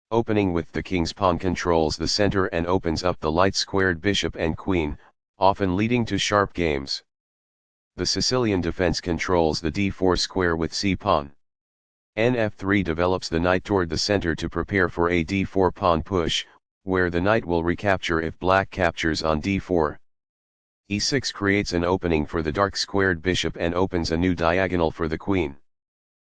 Opening with the king's pawn controls the center and opens up the light-squared bishop and queen, often leading to sharp games. The Sicilian defense controls the d4 square with c-pawn. Nf3 develops the knight toward the center to prepare for a d4 pawn push, where the knight will recapture if black captures on d4. E6 creates an opening for the dark-squared bishop and opens a new diagonal for the queen.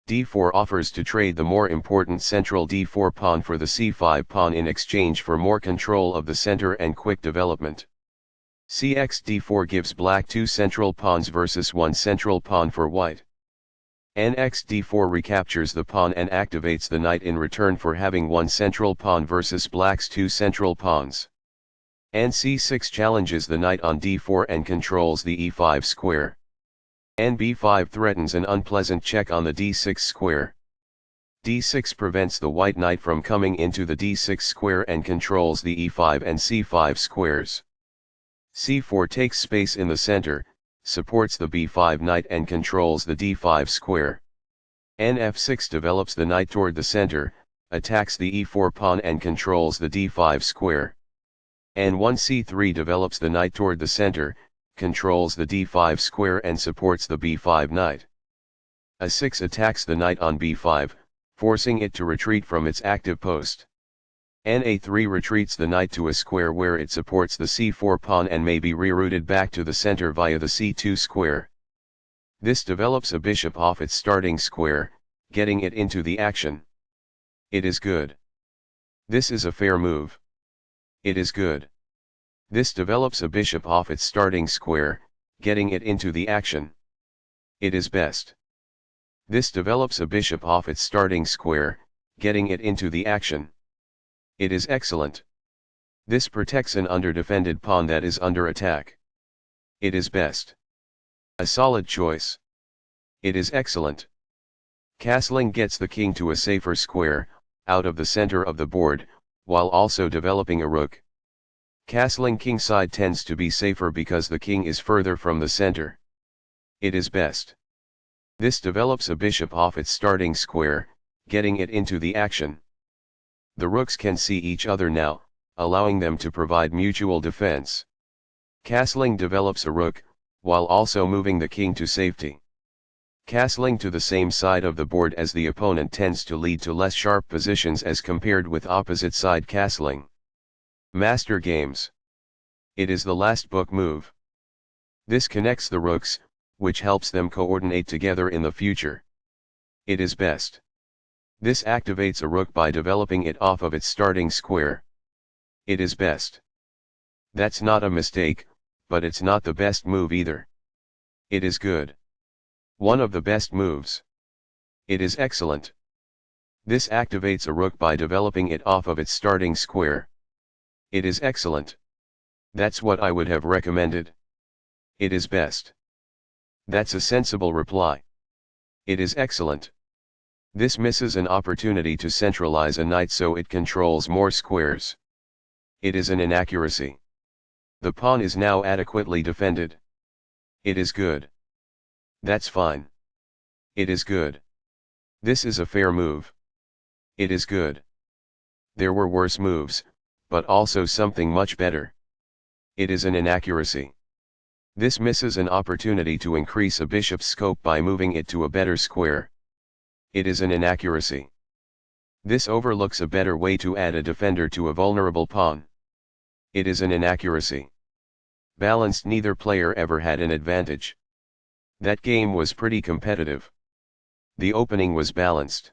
d4 offers to trade the more important central d4 pawn for the c5 pawn in exchange for more control of the center and quick development. Cx d4 gives black 2 central pawns versus 1 central pawn for white. Nx d4 recaptures the pawn and activates the knight in return for having 1 central pawn versus black's 2 central pawns. Nc6 challenges the knight on d4 and controls the e5 square. Nb5 threatens an unpleasant check on the d6 square. d6 prevents the white knight from coming into the d6 square and controls the e5 and c5 squares. c4 takes space in the center, supports the b5 knight and controls the d5 square. Nf6 develops the knight toward the center, attacks the e4 pawn and controls the d5 square. N1c3 develops the knight toward the center, controls the d5 square and supports the b5 knight. A6 attacks the knight on b5, forcing it to retreat from its active post. Na3 retreats the knight to a square where it supports the c4 pawn and may be rerouted back to the center via the c2 square. This develops a bishop off its starting square, getting it into the action. It is good. This is a fair move. It is good. This develops a bishop off its starting square, getting it into the action. It is best. This develops a bishop off its starting square, getting it into the action. It is excellent. This protects an underdefended pawn that is under attack. It is best. A solid choice. It is excellent. Castling gets the king to a safer square, out of the center of the board, while also developing a rook. Castling kingside tends to be safer because the king is further from the center. It is best. This develops a bishop off its starting square, getting it into the action. The rooks can see each other now, allowing them to provide mutual defense. Castling develops a rook, while also moving the king to safety. Castling to the same side of the board as the opponent tends to lead to less sharp positions as compared with opposite side castling. Master games. It is the last book move. This connects the rooks, which helps them coordinate together in the future. It is best. This activates a rook by developing it off of its starting square. It is best. That's not a mistake, but it's not the best move either. It is good. One of the best moves. It is excellent. This activates a rook by developing it off of its starting square. It is excellent. That's what I would have recommended. It is best. That's a sensible reply. It is excellent. This misses an opportunity to centralize a knight so it controls more squares. It is an inaccuracy. The pawn is now adequately defended. It is good. That's fine. It is good. This is a fair move. It is good. There were worse moves, but also something much better. It is an inaccuracy. This misses an opportunity to increase a bishop's scope by moving it to a better square. It is an inaccuracy. This overlooks a better way to add a defender to a vulnerable pawn. It is an inaccuracy. Balanced. Neither player ever had an advantage. That game was pretty competitive. The opening was balanced.